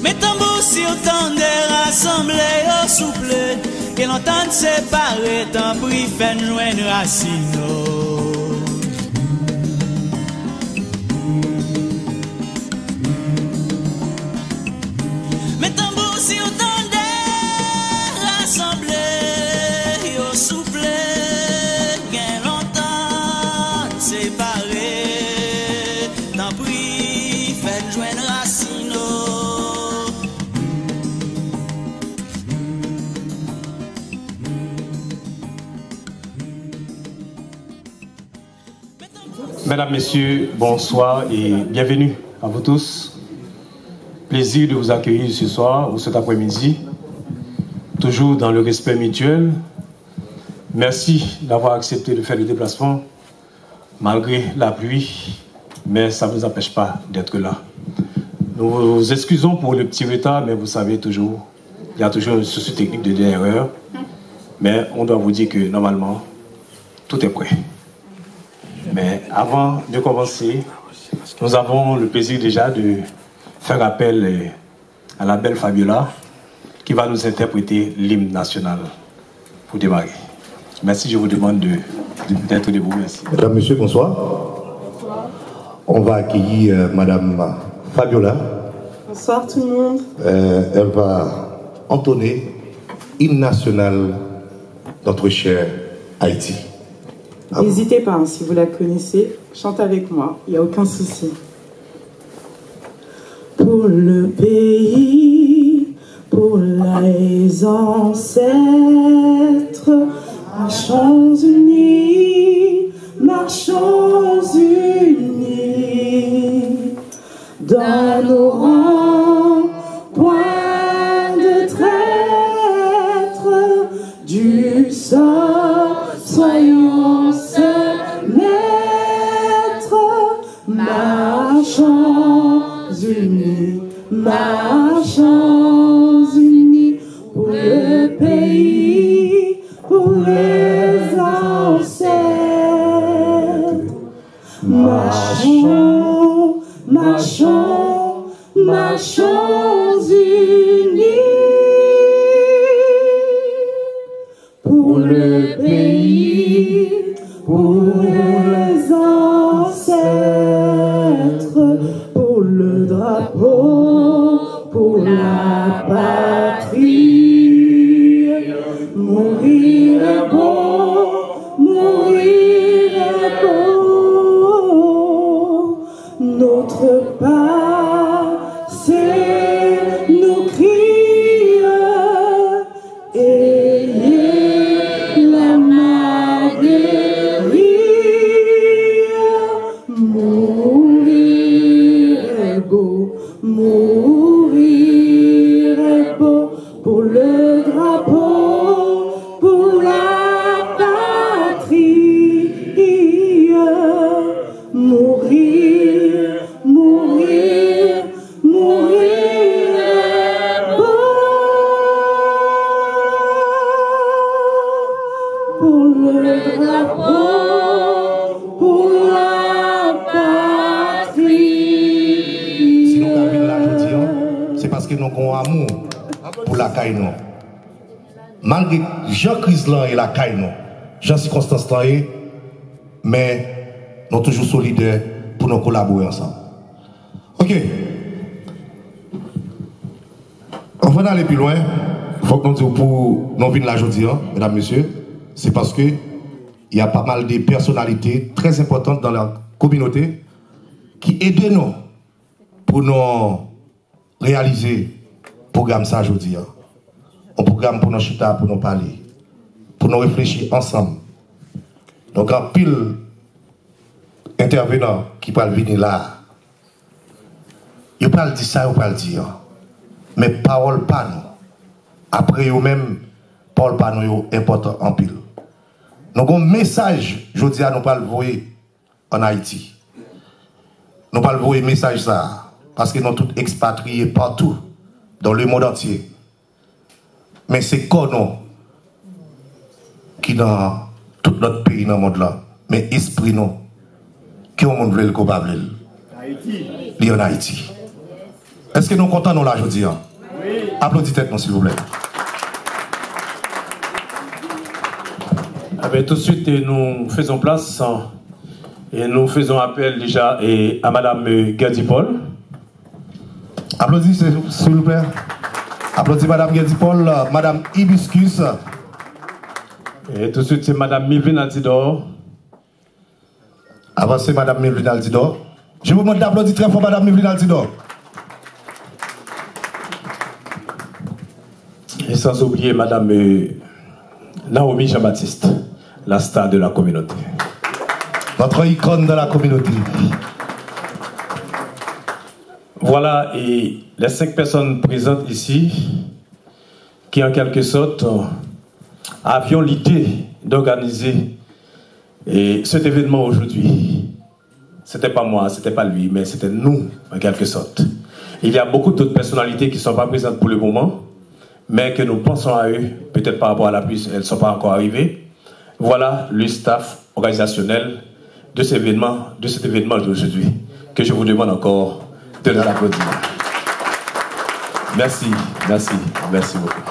Mes tambours si autant de rassemblés au souple, que l'entente séparée, tant pris fait joindre racine. Mes tambours si autant de rassemblés au souple, que l'entente séparée, tant pris fait joindre racine. Mesdames, Messieurs, bonsoir et bienvenue à vous tous. Plaisir de vous accueillir ce soir ou cet après-midi, toujours dans le respect mutuel. Merci d'avoir accepté de faire le déplacement, malgré la pluie, mais ça ne vous empêche pas d'être là. Nous vous excusons pour le petit retard, mais vous savez toujours, il y a toujours un souci technique de l'erreur, mais on doit vous dire que normalement, tout est prêt. Mais avant de commencer, nous avons le plaisir déjà de faire appel à la belle Fabiola qui va nous interpréter l'hymne national pour démarrer. Merci, je vous demande d'être debout. Merci. Mesdames, Messieurs, bonsoir. On va accueillir Madame Fabiola. Bonsoir tout le monde. Elle va entonner l'hymne national notre cher Haïti. N'hésitez pas, hein, si vous la connaissez, chante avec moi, il n'y a aucun souci. Pour le pays, pour les ancêtres, marchons unis, marchons unis, dans nos rangs, point de traître, du sort, soyons marchons unis, marchons unis, pour le pays, pour les ancêtres. Marchons, marchons, marchons unis, pour le pays, pour les ancêtres, pour le drapeau, pour la patrie. Mourir est beau, mourir est beau. Notre passé nous crie, ayez la main guérie. Mourir est beau, mourir est beau, pour le drapeau, pour la patrie. Mourir, mourir, mourir est beau, pour le drapeau, pour la patrie. Si nous avons là aujourd'hui, c'est parce que nous avons un amour pour la caille. Malgré Jean-Christ et la caille, Jean-Circonstance, mais nous sommes toujours solidaires pour nous collaborer ensemble. Ok. Avant d'aller plus loin, il faut que nous disions pour nous venir là aujourd'hui, mesdames, messieurs, c'est parce que il y a pas mal de personnalités très importantes dans la communauté qui aident nous pour nous réaliser le programme ça aujourd'hui. Un programme pour nous chita, pour nous parler, pour nous réfléchir ensemble. Donc, en pile intervenant qui peut venir là, il ne peut pas dire ça, il ne peut pas dire. Mais parole pas nous. Après, eux-mêmes, parole pas nous, important en pile. Donc, un message, je dis à nous pas le voir en Haïti. Nous pas le voir message ça, parce que nous sommes tous expatriés partout, dans le monde entier. Mais c'est quoi nous qui dans tout notre pays dans le monde là, mais esprit nous, qui on veut le coupable. Haïti. En Haïti. Est-ce que nous comptons nous là, je dis? Oui. Applaudissez-nous, s'il vous plaît. Ah ben, tout de suite, nous faisons place et nous faisons appel déjà à Madame Gadi Paul. Applaudissez, s'il vous plaît. Applaudissez Madame Gadi Paul, Madame Hibiscus. Et tout de suite, c'est Madame Milvin Altidor. Avancez Madame Milvin Altidor. Je vous demande d'applaudir très fort Madame Milvin Altidor. Et sans oublier Madame Naomi Jean-Baptiste, la star de la communauté. Notre icône de la communauté. Voilà, et les 5 personnes présentes ici, qui en quelque sorte avions l'idée d'organiser cet événement aujourd'hui. C'était pas moi, c'était pas lui, mais c'était nous, en quelque sorte. Il y a beaucoup d'autres personnalités qui ne sont pas présentes pour le moment, mais que nous pensons à eux, peut-être par rapport à la pluie, elles ne sont pas encore arrivées. Voilà le staff organisationnel de cet événement d'aujourd'hui, que je vous demande encore de les applaudir. Merci, merci, merci beaucoup.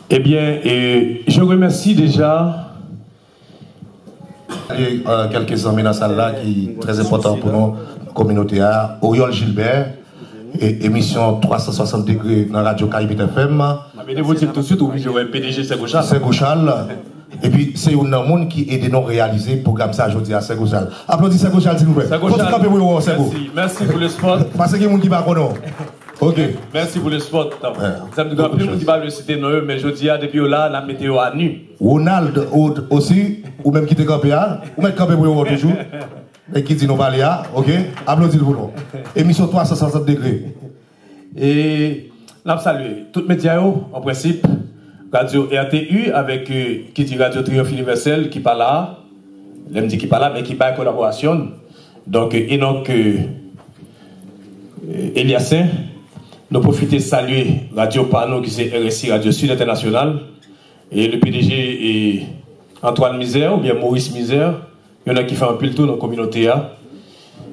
Eh bien, je remercie déjà quelques amis dans la salle là qui sont très importants pour nous, communauté A, Oriol Gilbert, et émission 360 degrés dans la radio Caraïbes FM. Je vous dire tout de suite, oui, je vais PDG Segouchal. Segouchal. Et puis, c'est un monde qui aide nous à réaliser le programme ça aujourd'hui à Segouchal. Applaudissez Segouchal, s'il vous plaît. Merci pour le sport. Parce qu'il y a des gens qui va connaître. Ok. Merci pour le sport. Ça me dit plus de monde qui va le citer, mais je dis, depuis là, la météo à nu. Ronald aussi, ou même qui te campé, ou même campé pour vous toujours. Et qui dit nous parler, ok? Applaudissez pour nous. Émission 360 degrés. Et nous saluons tous les médias, en principe, Radio RTU, avec qui dit Radio Triomphe Universel, qui parle là. Je me dis qui parle là, mais qui parle collaboration. Donc, Enoch Eliassin. Nous profitons de saluer Radio Pano, qui c'est RSI, Radio Sud International, et le PDG Antoine Misère, ou bien Maurice Misère. Il y en a qui font un peu le tour dans la communauté.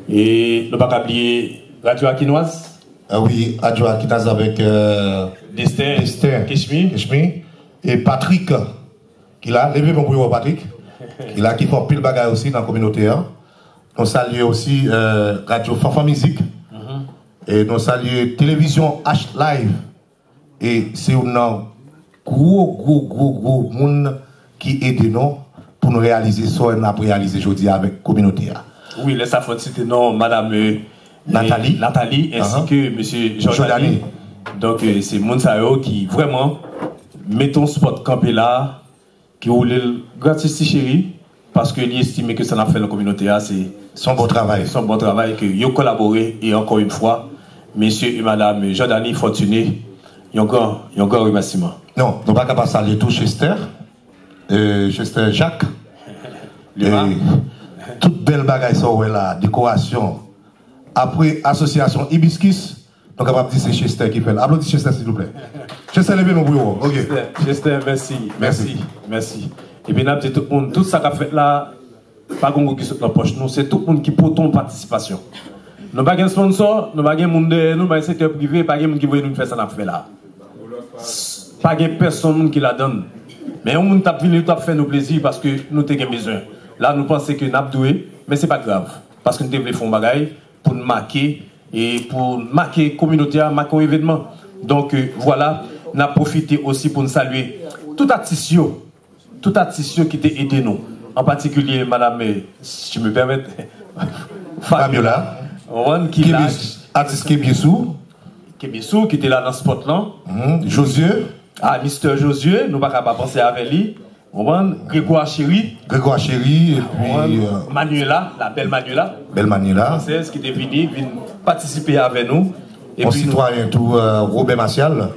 Et nous ne pouvons pas oublier Radio Aquinoise. Ah oui, Radio Aquinoise avec Destin Keshmi. Et Patrick, qui l'a levé mon bureau, Patrick, qui fait pile bagaille aussi dans la communauté. Nous saluons aussi Radio Fanfa Musique. Et nous saluons Télévision H Live. Et c'est un gros monde qui aide nous pour nous réaliser ce qu'on a réalisé aujourd'hui avec la communauté. Oui, laissez moi citer non, Madame Nathalie ainsi que M. Jordani. Donc, c'est Monsao qui vraiment met ton spot campé là, qui roule le gratis chéri, parce qu'il estime que ça n'a fait la communauté. C'est son bon travail. Son bon travail, que ils ont collaboré. Et encore une fois, Monsieur et Madame Jordani Fortuné, il y a encore un remerciement. Non, nous ne pouvons pas saluer tout Chester. Chester Jacques. Toute belle bagaille sont là, décoration. Après, association Hibiscus, nous sommes capables de dire c'est Chester qui fait. Applaudissez Chester, s'il vous plaît. Chester, levez mon bureau. Ok. Chester, merci. Et bien, tout ça qu'a fait là, pas qu'on qui saute dans la poche, nous, c'est tout le monde qui porte une participation. Nous n'avons pas de sponsor, nous n'avons pas de monde, nous n'avons pas de secteur privé, pas de monde qui veut nous faire ça, nous fait là. Pas de personne qui la donne. Mais on t'a venu faire nos plaisirs parce que nous avons besoin. Là, nous pensons que nous avons doué, mais ce n'est pas grave. Parce que nous devons faire un bagage pour nous marquer et pour marquer la communauté, marquer un événement. Donc voilà, nous avons profité aussi pour nous saluer tout artiste qui t'a aidé nous. En particulier, Madame, si je me permets, Fabiola, qui est là. Artiste Kébissou, qui était là dans ce spot-là. Josué. Ah, Mr. Josué, nous ne pouvons pas penser avec lui. Grégoire Chéri, et puis Manuela, la belle Manuela. Française qui est venue participer avec nous. Et puis citoyen tout Robert Martial.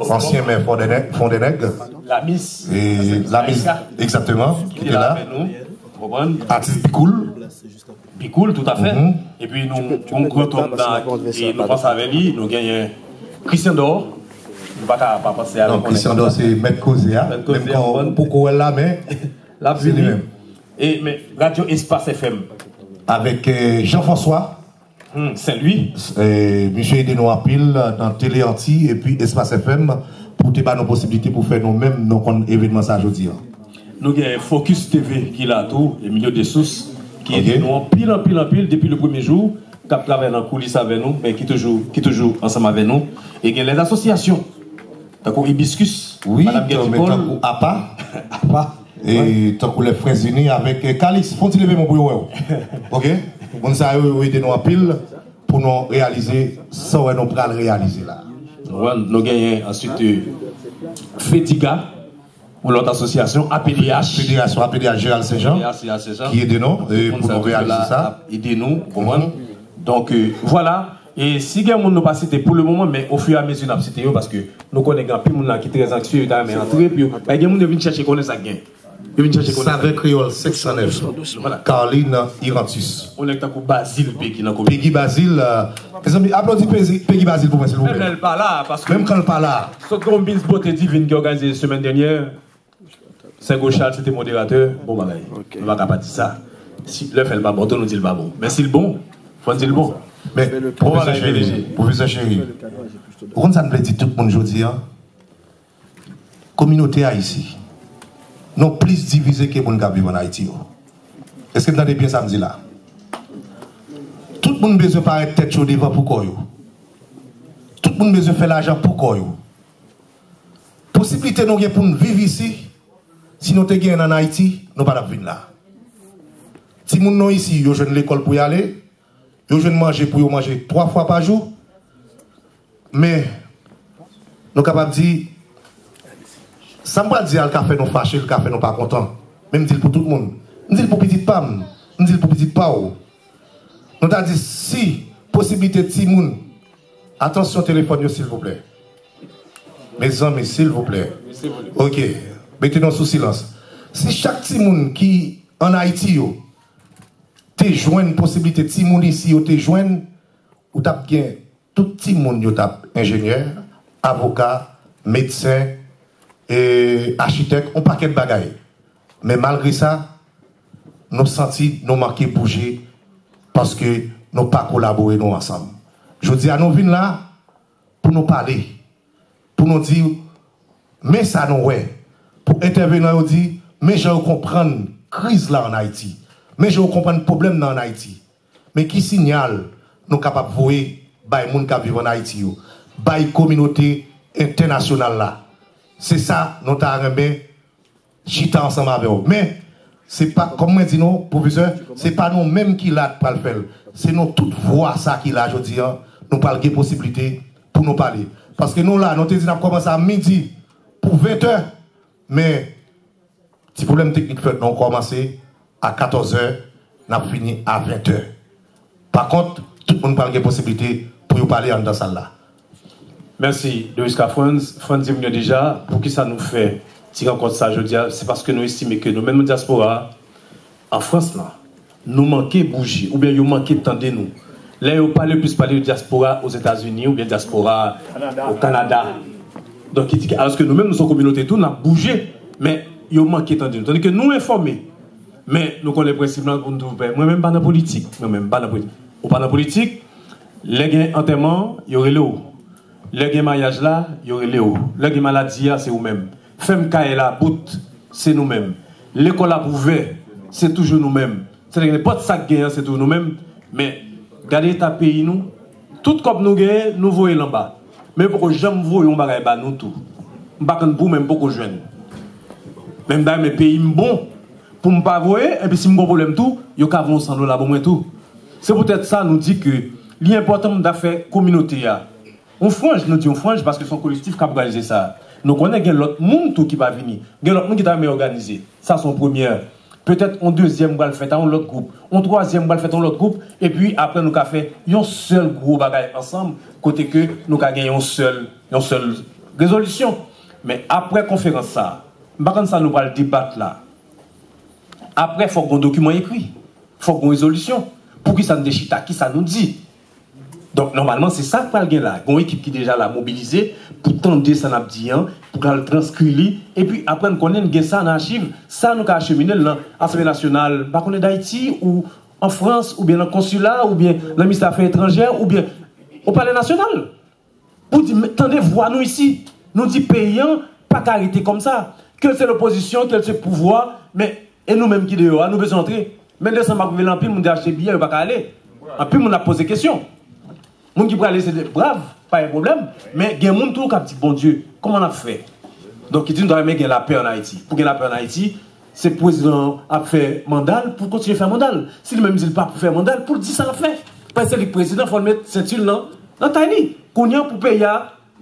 Ancien maire Fondénègre. La Miss. Et la Miss, exactement, qui était là. Avec nous. Artiste Bicoul, tout à fait. Et puis nous retournons et nous pensons avec lui, nous gagnons Christian Dor. Nous ne pouvons pas passer avec Christian Dor, c'est Maître Cosea. Même quand pourquoi elle là, mais c'est lui-même. Mais Radio Espace FM. Avec Jean-François. Saint-Louis. Monsieur Edeno Apil dans Télé Anti et puis Espace FM pour te donner nos possibilités pour faire nous-mêmes nos événements ça aujourd'hui. Nous avons Focus TV qui est là tout, Emilio De Sousse, qui est nous en pile depuis le premier jour, qui travaille dans la coulisse avec nous, mais qui toujours ensemble avec nous. Et il y a les associations. D'accord, Hibiscus, oui, Madame Guédipol, APA. Et tant que les frères unis avec Calix, faut-il lever mon bureau? Ok? On s'est aidé nous en pile pour nous réaliser ça, nous allons réaliser là. Nous gagnons ensuite Fédiga, ou l'autre association, APDH. Fédération APDH Gérald Saint-Jean, qui aide nous pour nous réaliser ça. Aidez-nous, donc voilà. Et si il y a des gens qui n'ont pas cité pour le moment, mais au fur et à mesure, nous avons cité parce que nous connaissons plus de gens qui sont très anxieux, mais entrer, puis il y a des gens qui viennent chercher connaître ça. Saveur Créole 609. Voilà. Caroline Irantus. On est avec Basile Peggy. Peggy Basile. Les amis, applaudissez Peggy Basile pour moi, s'il vous plaît. Même elle pas là, parce que. Même quand elle pas là. Sauf que Rombins Beauté Divine qui a organisé la semaine dernière, Saint-Gauchal, c'était modérateur. Bon, bah, on ne va pas dire ça. Si l'œuf n'est pas bon, on nous dit le pas bon. Mais si le bon, il faut dire le bon. Mais, professeur chéri, pourquoi ça ne veut dire tout le monde aujourd'hui, communauté Haïti. Non plus divisé que les gens qui vivent en Haïti. Est-ce que vous entendez bien ça me dit là? Tout le monde a besoin de paraître tête chaude devant pour quoi? Tout le monde a besoin de faire l'argent pour quoi? Possibilité nous pour nous vivre ici, si nous sommes en Haïti, nous ne pouvons pas venir là. Si nous sommes ici, nous sommes l'école pour y aller, nous sommes manger pour y manger 3 fois par jour, mais nous sommes capables de dire, ça ne veut pas dire le café nous fâché, le café nous pas content. Même dire pour tout le monde. Nous disons pour petite pam, nous disons pour petite pao. Nous avons dit si possibilité de Timoun, attention téléphone s'il vous plaît. Mes amis, s'il vous plaît. Ok, mettez-nous sous silence. Si chaque Timoun qui en Haïti te joint une possibilité de Timoun ici, te joint, ou t'as bien tout Timoun yo tap ingénieur, avocat, médecin, et architecte, on paquet de bagailles. Mais malgré ça, nous senti nous manquer bouger parce que nous pas collaborer nous ensemble. Je dis à nous venir là pour nous parler, pour nous dire, mais ça nous ouais, pour intervenir nous dire, mais je comprends crise là en Haïti, mais je comprends le problème là en Haïti. Mais qui signale nous capables de voir les gens qui vivent en Haïti, les communauté internationale là. C'est ça, nous avons chita ensemble avec eux. Mais, c'est pas, comme moi dis nous, professeur, c'est pas nous mêmes qui l'a pour le faire. C'est nous toutes voix ça qui l'a, je dis, nous parlons de possibilités pour nous parler. Parce que nous là, nous te dit, nous commencé à midi pour 20h. Mais, petit problème technique fait, nous avons commencé à 14h, nous avons fini à 20h. Par contre, tout le monde parle de possibilités pour nous parler dans salle là. Merci de jusqu'à France. France dit déjà, pour qui ça nous fait tirer en compte ça, je dis, c'est parce que nous estimons que nous-mêmes, diaspora, en France, là, nous manquons de bouger, ou bien nous manquons de tendre nous. Là, on parle plus de diaspora aux États-Unis, ou bien diaspora au Canada. Donc, alors que nous-mêmes, nous sommes communauté, tout, nous avons bougé, mais nous manquons de tendre nous. Tandis que nous informés, mais nous connaissons le principe pour nous faire. Moi-même, pas dans la politique. Moi-même, pas dans la politique. Ou pas dans la politique, les gains enterrement, il y aurait le haut. Le gain mariage là, il y aurait Léo. Le gain maladie c'est vous-même. Femme Kaela, bout, c'est nous-mêmes. L'école à Bouvet, c'est toujours nous-mêmes. C'est-à-dire que pas de sac gain, c'est toujours nous-mêmes. Mais, regardez ta pays, nous, tout comme nous gagnons, nous voyons là bas. Mais pour que j'aime voir, on va nous tout. On va pour même pour que je vienne. Même dans mes pays bon, pour ne pas voir, et puis si je problème tout, il y a $100 pour moi tout. C'est peut-être ça, nous dit que l'important d'affaires communauté. On frange, nous disons frange parce que son collectif qui a organisé ça. Nous connaissons l'autre monde qui va venir. Il y a l'autre monde qui va organisé. Ça, c'est son premier. Peut-être en deuxième, on va le faire dans l'autre groupe. En troisième, on va le faire dans l'autre groupe. Et puis après, nous avons fait un seul gros bagage ensemble, côté que nous avons gagné une seule résolution. Mais après conférence, ça, ça nous va le débattre là. Après, il faut qu'on document écrit. Il faut qu'on résolution. Pour qui ça nous déchita, qui ça nous dit. Donc, normalement, c'est ça qu'il y a là. Il y a une équipe qui est déjà là, mobilisée, pour tendre ça, pour le transcrire, et puis après, on connaît ça en archive, ça nous a acheminé dans l'Assemblée nationale, par contre d'Haïti, ou en France, ou bien dans le consulat, ou bien dans le ministère des Affaires étrangères, ou bien au palais national. Pour dire, attendez, voix-nous ici. Nous disons, payants, pas qu'arrêter comme ça. Que c'est l'opposition, que c'est le pouvoir, mais, et nous-mêmes qui dehors, nous besoin d'entrer. Mais là, ça m'a prouvé l'empire, on a acheté billet, on ne va pas aller. En plus, on a posé question. Les gens qui peuvent aller, c'est brave, pas un problème. Mais il y a des gens qui disent, bon Dieu, comment on a fait? Donc, il dit, nous devons gagner la paix en Haïti. Pour gagner la paix en Haïti, c'est le président a fait mandat pour continuer à faire mandat. Si lui-même dit pas pour faire mandat, pour dire ça l'a fait. Parce que le président, il faut le mettre ceinture dans Tiny. Qu'on y a pour payer,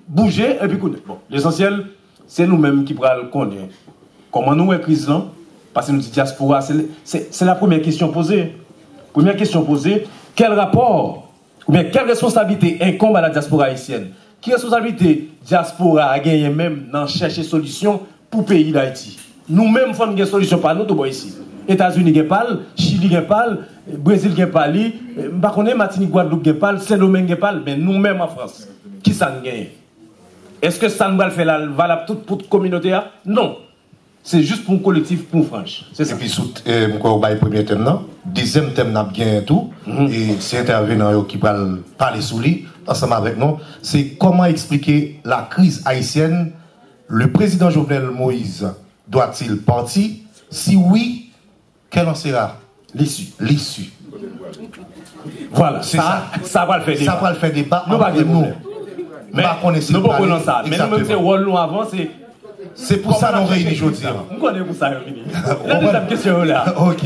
bouger, et puis qu'on bon, l'essentiel, c'est nous-mêmes qui pourrons le connaître. Comment nous, la crise là? Parce que nous disons diaspora, c'est la première question posée. Première question posée, quel rapport, ou bien quelle responsabilité incombe à la diaspora haïtienne? Quelle responsabilité diaspora a gagné même dans chercher solution pour le pays d'Haïti? Nous-mêmes, il faut une solution par nous, tout ici. États-Unis n'ont pas, Chili n'ont pas, Brésil n'ont pas, Martinique, Guadeloupe n'ont pas, Saint-Domingue n'ont pas, mais nous-mêmes en France, qui ça nous gagne? Est-ce que ça nous va le faire valable pour toute communauté? Non. C'est juste pour un collectif, pour une franche. C'est ça. Et puis, on va le premier thème, non? Deuxième thème, n'a bien tout. Et c'est intervenant qui va parler sous lui, ensemble avec nous. C'est comment expliquer la crise haïtienne. Le président Jovenel Moïse doit-il partir? Si oui, quelle en sera l'issue? Voilà, ça va le faire débat. Ça va le faire débat. Nous, pas de nous. Mais nous ne pouvons pas ça. Mais nous, même si nous avant, c'est pour ça qu'on réunit aujourd'hui. Nous connaissons pour ça, Réuni. La deuxième question là. Ok.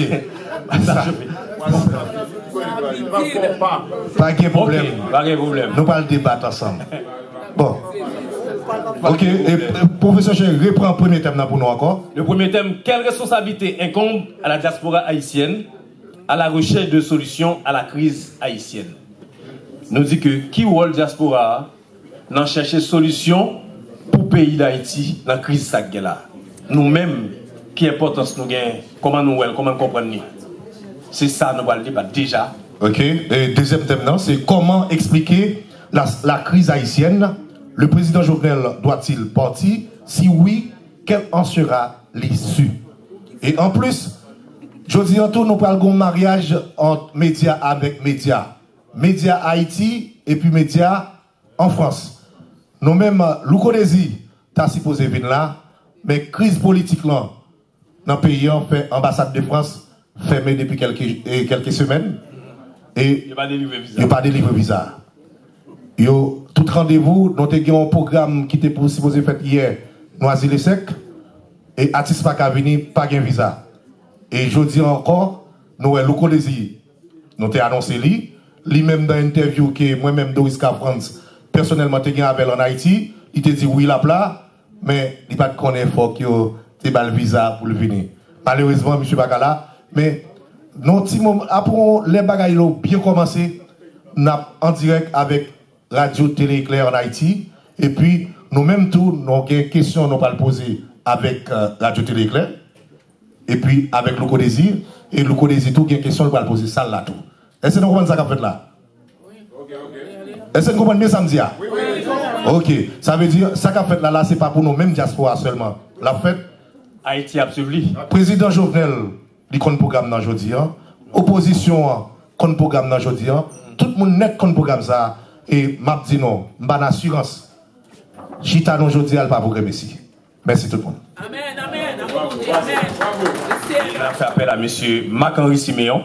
Pas de problème. Pas de problème. Nous allons débattre ensemble. Bon. Ok. Et professeur, je reprends le premier thème pour nous encore. Le premier thème, quelle responsabilité incombe à la diaspora haïtienne à la recherche de solutions à la crise haïtienne? Nous dit que qui rôle diaspora dans chercher solution pour le pays d'Haïti dans la crise là. Nous-mêmes, qui importance nous gagnons, comment nous comprenons. C'est ça nous allons débattre déjà. Ok. Et deuxième thème, c'est comment expliquer la crise haïtienne. Le président Jovenel doit-il partir? Si oui, quelle en sera l'issue? Et en plus, je dis en tout, nous parlons de mariage entre médias avec médias. Médias Haïti et puis médias en France. Nous-mêmes, Loukodesi, t'as supposé venir là, mais crise politique là, dans le pays, on fait ambassade de France fermée depuis quelques semaines. Et il n'y a pas délivré visa. Tout rendez-vous, nous avons un programme qui était supposé faire hier, Noisy-le-Sec, et Atis Paka venu, pas de visa. Et je dis encore, nous avons Loukodesi, nous avons annoncé lui-même dans l'interview que moi-même, Doris K. France, personnellement, tu as avec en Haïti, il te dit oui, la plat, mais il n'a pas de connaître fort que tu as le visa pour le venir. Malheureusement, M. Bakala, mais après les bagailles ont bien commencé, nous avons en direct avec Radio Télé Éclair en Haïti, et puis nous-mêmes tous, nous avons des questions nous pas poser avec Radio Télé Éclair, et puis avec Louko Désir, et Louko Désir tout, il y a des questions nous pas poser ça là tout. Est-ce que nous comprenons ça qu'a fait là? Est-ce que vous comprenez bien ça me dit? Oui. Ok. Ça veut dire, ça qu'a fait là, c'est pas pour nous, même diaspora seulement. La fête. Haïti absolu. Président Jovenel, il compte programme dans aujourd'hui. Opposition, compte programme dans aujourd'hui. Tout le monde net compte programme ça. Et m'a dit non, m'a d'assurance. Chita non aujourd'hui, elle pas programmer ici. Merci tout le monde. Amen. Je vais faire appel à M. Marc-Henri Siméon,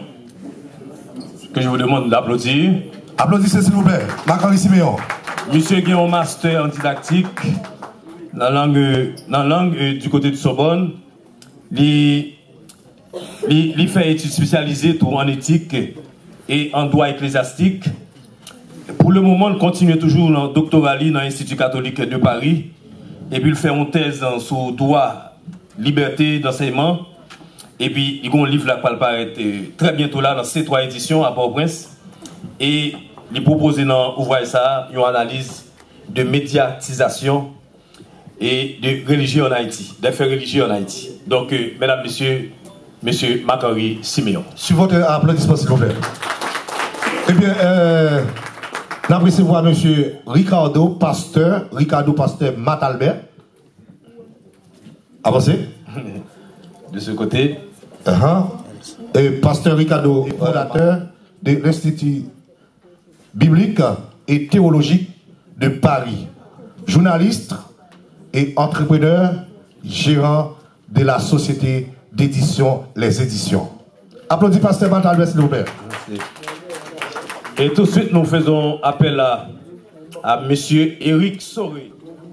que je vous demande d'applaudir. Applaudissez s'il vous plaît. Marc-Henri Siméon. Monsieur qui est un master en didactique dans la langue du côté de Sorbonne. Il fait études spécialisées en éthique et en droit ecclésiastique. Pour le moment, il continue toujours dans le doctorat dans l'Institut catholique de Paris. Et puis il fait une thèse sur droit, liberté d'enseignement. Et puis il y a un livre là qui va paraître très bientôt là dans C3 éditions à Port-au-Prince. Et il propose dans l'ouvrage ça une analyse de médiatisation et de religion en Haïti, des faits religieux en Haïti. Donc, mesdames, messieurs, monsieur Marc-Henri Siméon. Sur votre applaudissement, s'il vous plaît. Eh bien, Nous recevoir M. Ricardo Pasteur Matt Albert. Avancez. De ce côté. Et Pasteur Ricardo, fondateur de l'Institut biblique et théologique de Paris. Journaliste et entrepreneur, gérant de la société d'édition Les Éditions. Applaudissez Pasteur Matt Albert, s'il vous plaît. Merci. Et tout de suite, nous faisons appel à M. Éric Soré,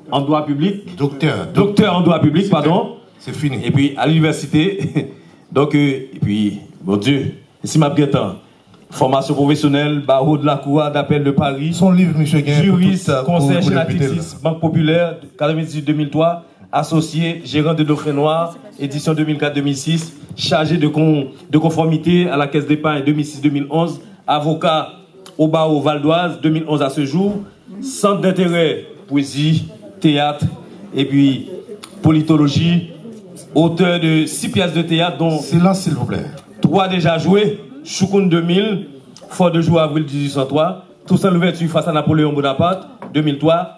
en droit public. Docteur en droit public, pardon. C'est fini. Et puis, à l'université. Donc, et puis, mon Dieu, ici, ma bien temps. Formation professionnelle, barreau de la Cour d'appel de Paris. Son livre, M. Guin. Juriste, conseiller chez la Titis, Banque Populaire, 98-2003, associé, gérant de Dauphin Noir, édition 2004-2006, chargé de conformité à la Caisse d'épargne 2006-2011, avocat au barreau Val d'Oise, 2011 à ce jour, centre d'intérêt, poésie, théâtre, et puis politologie, auteur de 6 pièces de théâtre, dont silence, s'il vous plaît. 3 déjà jouées, Choukoun 2000, Fort de jour avril 1803, Toussaint l'ouverture face à Napoléon Bonaparte, 2003,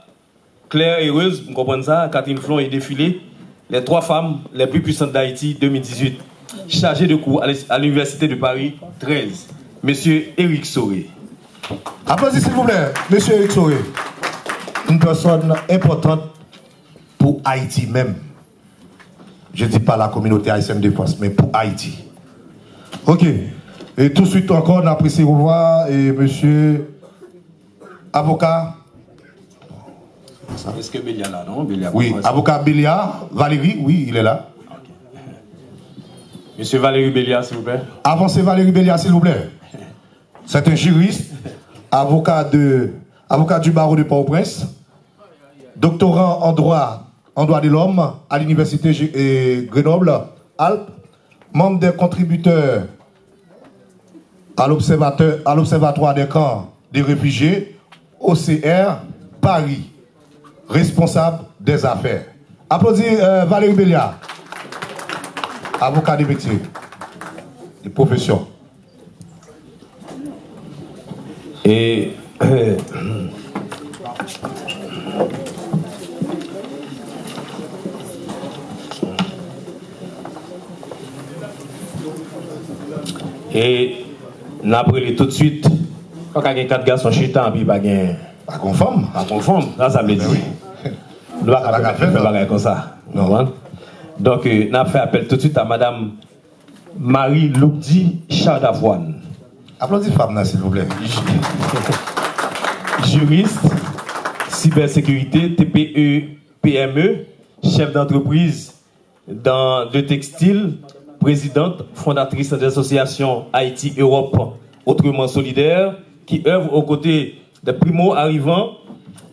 Claire heureuse, vous comprenez ça, Catherine Flon et défilé, les 3 femmes les plus puissantes d'Haïti, 2018, chargé de cours à l'Université de Paris, 13, Monsieur Éric Soré. Applaudissez s'il vous plaît, Monsieur Éric Soré. Une personne importante pour Haïti même. Je ne dis pas la communauté haïtienne de France, mais pour Haïti. Ok. Et tout de suite encore, on apprécie revoir et monsieur avocat. Est-ce que Bélia là, non? Bélia, oui, avocat Bélia, Valérie, oui, il est là. Okay. Monsieur Valérie Bélia, s'il vous plaît. Avancez Valérie Bélia, s'il vous plaît. C'est un juriste, avocat du barreau de Port-au-Prince, doctorant en droit de l'homme à l'université Grenoble-Alpes, membre des contributeurs à l'Observatoire des camps des réfugiés, OCR, Paris, responsable des affaires. Applaudissez Valérie Bélia, avocat des métiers, des professions. Et nous avons tout de suite, quand il y a 4 garçons chitants, puis pas conforme. Pas conforme, ça veut dire. Nous ne pouvons pas faire comme ça. Donc, nous avons fait appel tout de suite à Madame Marie Loukdi Chardavoine. Applaudissez femme, s'il vous plaît. Juriste, cybersécurité, TPE, PME, chef d'entreprise de textile, présidente, fondatrice de l'association Haïti Europe Autrement Solidaire, qui œuvre aux côtés des primo-arrivants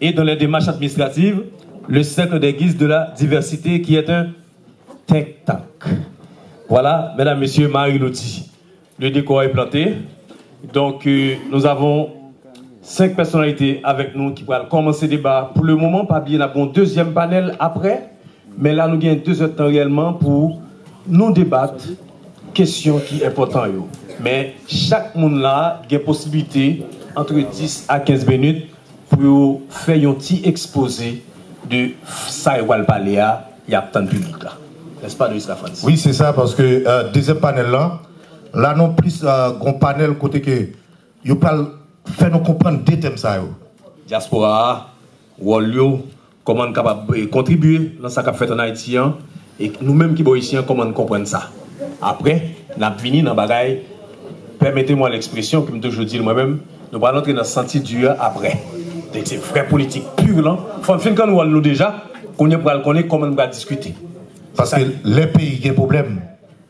et dans les démarches administratives, le cercle des guises de la diversité, qui est un think tank. Voilà, mesdames, messieurs, Marie Loti. Le décor est planté. Donc, nous avons 5 personnalités avec nous qui vont commencer le débat. Pour le moment, pas bien, nous avons un deuxième panel après. Mais là, nous avons 2 heures de temps réellement pour nous débattre questions qui sont importantes. Mais chaque monde là a une possibilité entre 10 à 15 minutes pour faire un petit exposé de ça et parler à il y a tant de public là. N'est-ce pas, Louis Rafans? Oui, c'est ça, parce que deuxième panel là non plus un panel côté que vous parlez faire nous comprendre des thèmes ça. Diaspora, Wallio, comment on est capable de contribuer dans ce qu'on fait en Haïti, et nous-mêmes qui sommes ici, comment on comprend ça. Après, nous avons fini dans le bagaille. Permettez-moi l'expression, comme toujours dis moi-même, nous allons entrer dans le sentier dur après. C'est vraie politique pure là. Il faut que nous allons déjà, qu'on connaître comment on va discuter. Parce que les pays qui ont des problèmes,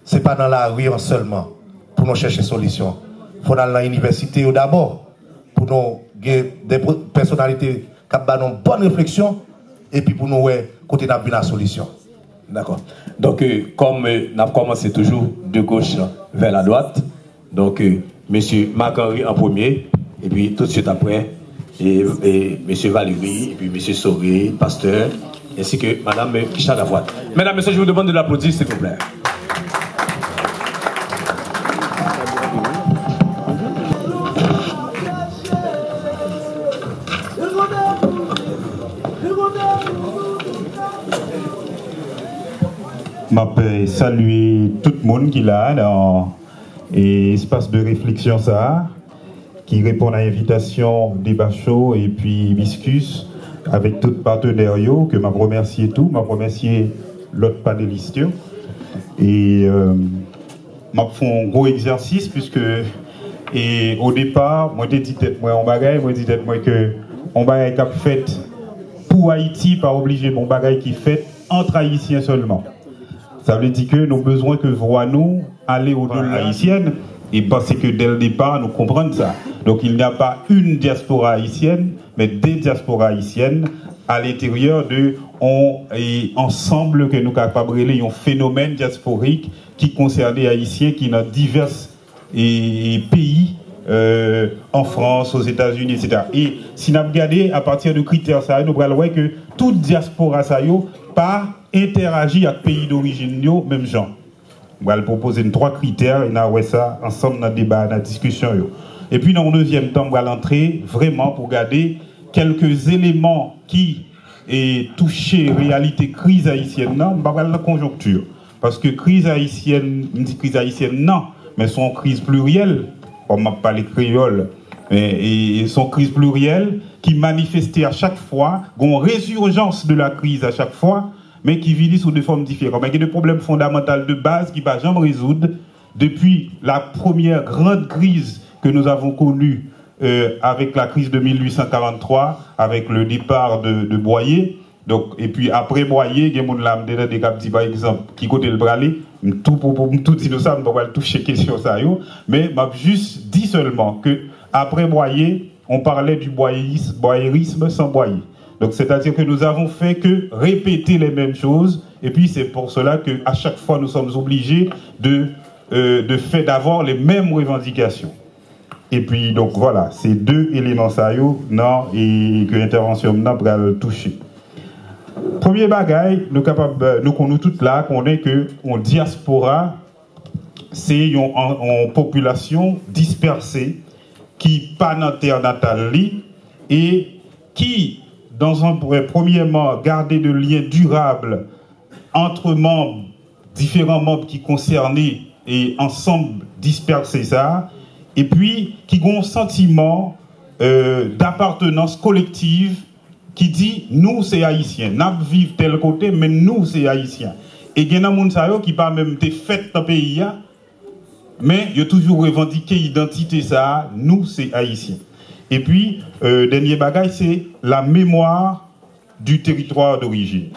ce n'est pas dans la rue seulement pour nous chercher des solutions. Il faut aller dans l'université d'abord pour nous avoir des personnalités qui ont une bonne réflexion et puis pour nous côté de la solution. D'accord. Donc, comme nous avons commencé toujours de gauche vers la droite, donc M. Marc-Henri en premier, et puis tout de suite après, et M. Valérie, et puis M. Soré, pasteur, ainsi que Mme Chardavoine. Mesdames, Messieurs, je vous demande de l'applaudir, s'il vous plaît. Je saluer tout le monde qui est là dans l'espace de réflexion ça, qui répond à l'invitation débat chaud et puis Biscus avec tout partenaire que je remercie tout, je remercie l'autre panéliste et je fais un gros exercice puisque et au départ moi j'ai dit tête moi en bagaille moi dit tête moi que on bagaille qu'a fait pour Haïti pas obligé mon bagaille qui fait entre haïtiens seulement. Ça veut dire que nous avons besoin que voix nous aller au-delà haïtienne et parce que dès le départ nous comprenons ça. Donc il n'y a pas une diaspora haïtienne mais des diasporas haïtiennes à l'intérieur de ensemble que nous capables de relayer un phénomène diasporique qui concerne les haïtiens qui dans divers pays en France, aux États-Unis, etc. Et si nous regardons à partir de critères ça, nous allons voir que toute diaspora ça pas interagit avec pays d'origine même gens. On va proposer 3 critères et nous allons ça ensemble dans le débat, dans la discussion. Et puis dans le deuxième temps, on va l'entrer vraiment pour regarder quelques éléments qui touché réalité crise haïtienne, non, on va la conjoncture. Parce que crise haïtienne, on dit crise haïtienne, non, mais son crise plurielle, on m'a parlé créole, et son crise plurielle qui manifestait à chaque fois, une résurgence de la crise à chaque fois, mais qui vit sous des formes différentes. Mais il y a des problèmes fondamentaux de base qui ne va jamais résoudre depuis la première grande crise que nous avons connue avec la crise de 1843, avec le départ de Boyer. Donc, et puis après Boyer, il y a des cas par exemple, qui côté le bralé, tout innocent, on ne peut pas toucher question ça, mais m'a juste dit seulement que après Boyer, on parlait du boyerisme sans Boyer. Donc c'est-à-dire que nous avons fait que répéter les mêmes choses, et puis c'est pour cela qu'à chaque fois nous sommes obligés d'avoir les mêmes revendications. Et puis donc voilà, ces 2 éléments ça non et que l'intervention n'a pas touché. Premier bagaille, nous capables, nous connaissons tout là qu'on est que en diaspora, c'est une population dispersée qui pas dans terre natale et qui dans un premièrement garder de liens durables entre membres, différents membres qui concernés et ensemble disperser ça, et puis qui ont un sentiment d'appartenance collective qui dit nous c'est haïtien, nous vivons tel côté mais nous c'est haïtien. Et il y a des gens qui pas même été fait dans le pays mais il a toujours revendiqué l'identité ça, nous c'est haïtien. Et puis dernier bagage c'est la mémoire du territoire d'origine.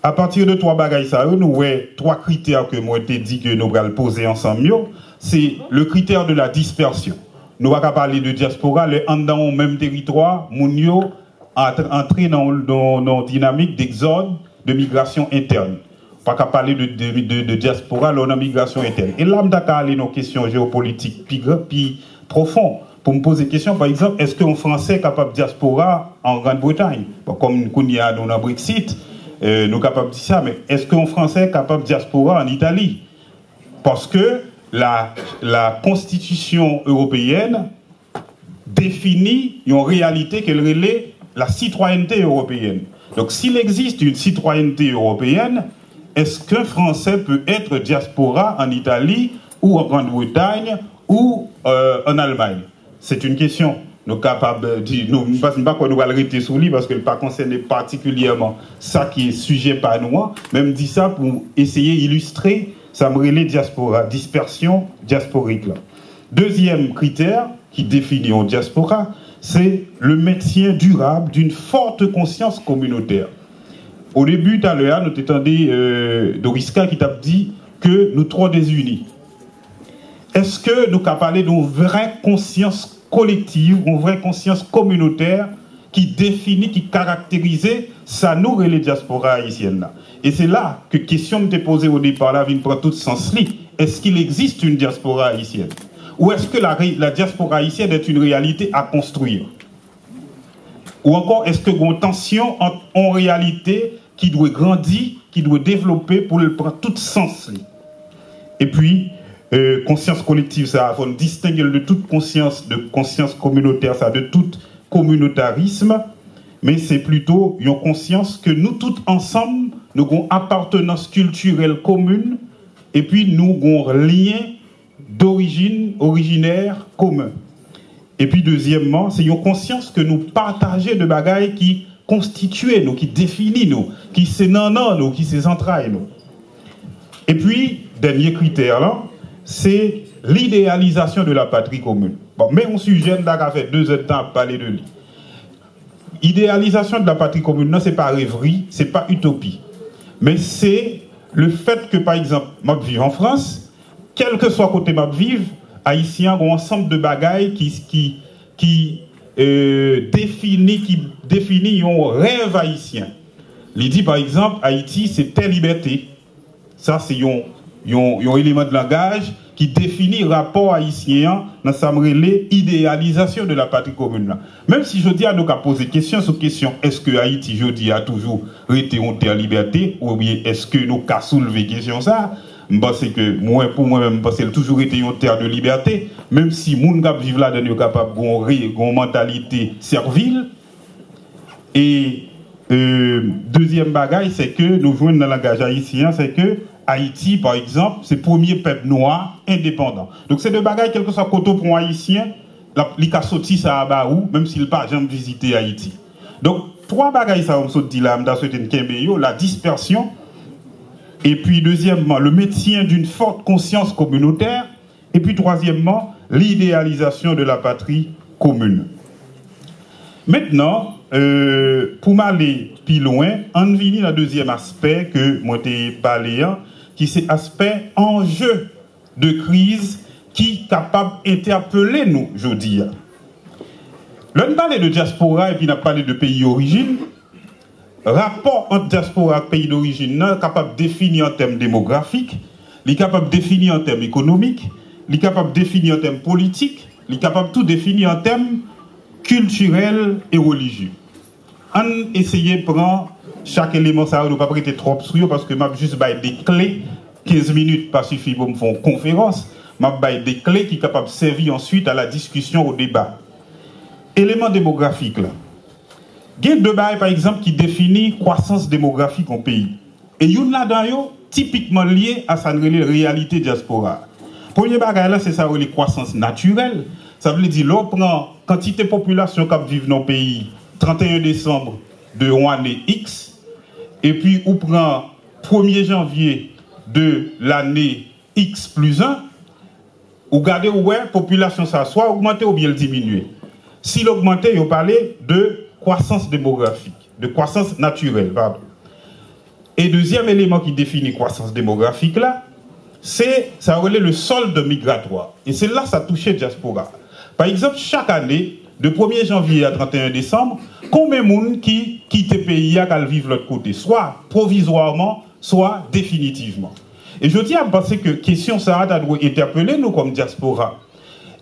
À partir de 3 bagages ça, nous avons 3 critères que moi t'ai dit que nous allons poser ensemble. C'est le critère de la dispersion. Nous allons parler de diaspora, les en dans le même territoire, nous entrer dans une dynamique d'exode, de migration interne. Pas qu'à parler de diaspora, là, on a migration interne. Et là, on a parlé nos questions géopolitiques puis profondes. Pour me poser des questions, par exemple, est-ce qu'un Français est capable de diaspora en Grande-Bretagne? Comme nous y a dans le Brexit, nous sommes capables de dire ça, mais est-ce qu'un Français est capable de diaspora en Italie? Parce que la Constitution européenne définit une réalité qu'elle relaie la citoyenneté européenne. Donc s'il existe une citoyenneté européenne, est-ce qu'un Français peut être diaspora en Italie ou en Grande-Bretagne ou en Allemagne? C'est une question. Nous capables de nous ne pas quoi nous allons arrêter sur lui parce que pas concerné particulièrement ça qui est sujet pas nous, même dit ça pour essayer d'illustrer ça me relève diaspora, dispersion diasporique là. Deuxième critère qui définit une diaspora, c'est le maintien durable d'une forte conscience communautaire. Au début, tout à l'heure, nous t'entendons Doriska qui t'a dit que nous trois désunis. Est-ce que nous avons parlé d'une vraie conscience collective, une vraie conscience communautaire qui définit, qui caractérisait ça nous les diaspora haïtienne là. Et c'est là que question me t'est posée au départ là, vient prendre tout sens li. Est-ce qu'il existe une diaspora haïtienne? Ou est-ce que la diaspora haïtienne est une réalité à construire? Ou encore, est-ce que une tension en réalité qui doit grandir, qui doit développer pour le prendre tout sens li? Et puis, conscience collective, ça, il faut distinguer de toute conscience communautaire, ça, de tout communautarisme, mais c'est plutôt une conscience que nous tous ensemble, nous avons appartenance culturelle commune, et puis nous avons un lien d'origine, originaire commun. Et puis deuxièmement, c'est une conscience que nous partageons de bagailles qui constituent nous, qui définissent nous, qui s'énanent nous, qui s'entraillent nous. Et puis, dernier critère là, c'est l'idéalisation de la patrie commune. Bon, mais on sujet qui a fait 2 heures de temps à parler de lui. Idéalisation de la patrie commune, non, c'est pas rêverie, c'est pas utopie. Mais c'est le fait que, par exemple, moi je vis en France, quel que soit côté moi je vis, Haïtiens ont un ensemble de bagailles qui définit un rêve haïtien. Il dit, par exemple, Haïti, c'est telle liberté. Ça, c'est un élément de langage qui définit le rapport haïtien dans sa idéalisation de la patrie commune. Même si je dis à nous qu'à poser question sur question, est-ce que Haïti, je dis, a toujours été une terre liberté, ou bien est-ce que nous qu'à soulever question ça, parce que moi, pour moi-même, parce qu'elle a toujours été une terre de liberté, même si les gens qui vivent là-dedans sont capables d'une mentalité servile. Et deuxième bagaille, c'est que nous jouons dans le langage haïtien, c'est que Haïti, par exemple, c'est le premier peuple noir indépendant. Donc, c'est deux bagailles, quel que soit côté pour un Haïtien, il a sorti ça à Baou, même s'il n'a pas jamais visité Haïti. Donc, 3 bagailles, ça, on se dit là, la dispersion, et puis, deuxièmement, le maintien d'une forte conscience communautaire, et puis, troisièmement, l'idéalisation de la patrie commune. Maintenant, pour m'aller plus loin, on vient dans le deuxième aspect que moi j'ai parlé, qui c'est l'aspect enjeu de crise qui est capable d'interpeller nous, je dis. Là, on parle de diaspora et puis on a parlé de pays d'origine. Rapport entre diaspora et pays d'origine est capable de définir en termes démographiques, il est capable de définir en termes économiques, il est capable de définir en termes politiques, il est capable de tout définir en termes culturels et religieux. On essaye de prendre chaque élément, ça ne va pas prêter trop sur parce que je juste des clés, 15 minutes pas suffit pour me faire une conférence, je des clés qui sont capables de servir ensuite à la discussion, au débat. Élément démographique là. Il y a 2 bails par exemple qui définissent la croissance démographique en pays. Et il y en a là-dedans typiquement lié à sa réalité diaspora. Premier bagage là, c'est ça, la croissance naturelle. Ça veut dire, l'on prend quantité de population qui vit dans le pays 31 décembre de l'année X, et puis on prend 1er janvier de l'année X plus 1, ou regardez où la population ça soit augmentée ou bien diminuée. Si l'augmentée, on parlait de croissance démographique, de croissance naturelle, pardon. Et deuxième élément qui définit croissance démographique là, c'est ça relève le solde migratoire. Et c'est là que ça touchait diaspora. Par exemple, chaque année, de 1er janvier à 31 décembre, combien de monde qui quittent le pays à vivre de l'autre côté, soit provisoirement, soit définitivement. Et je tiens à penser que question ça doit interpeller nous comme diaspora.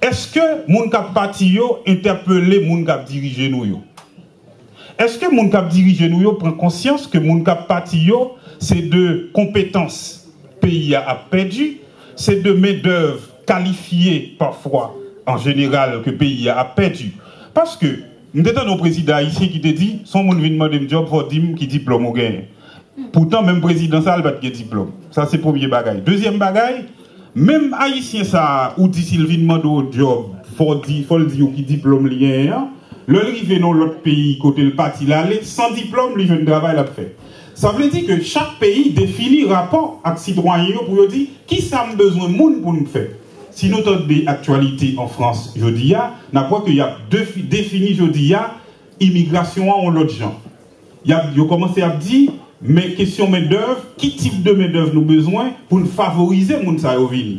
Est-ce que les gens qui parti interpellent les gens qui dirigent nous? Est-ce que les gens qui dirigent nous prennent conscience que les gens qui parti c'est de compétences pays a perdu, c'est de main-d'œuvre qualifiée parfois en général que le pays a perdu? Parce que, nous avons un président haïtien qui te dit, son monde vient demander un job pour dire qui diplôme au gain. Pourtant, même président ça, il va te diplôme. Ça, c'est le premier bagage. Deuxième bagage, même haïtien ça, ou dit s'il vient demander un job, il faut le dire qui diplôme lien, le rive dans l'autre pays, côté le parti l'aller, sans diplôme, lui, jeune travail l'a fait. Ça veut dire que chaque pays définit rapport avec ses citoyens pour dire qui ça a besoin de monde pour nous faire. Si nous avons des actualités en France, je dis, n'a pas qu'il y a défini, je dis, immigration en l'autre genre. Il y a commencé à dire, mais question main-d'œuvre, qui type de main-d'œuvre nous besoin pour nous favoriser les gens qui sont venus.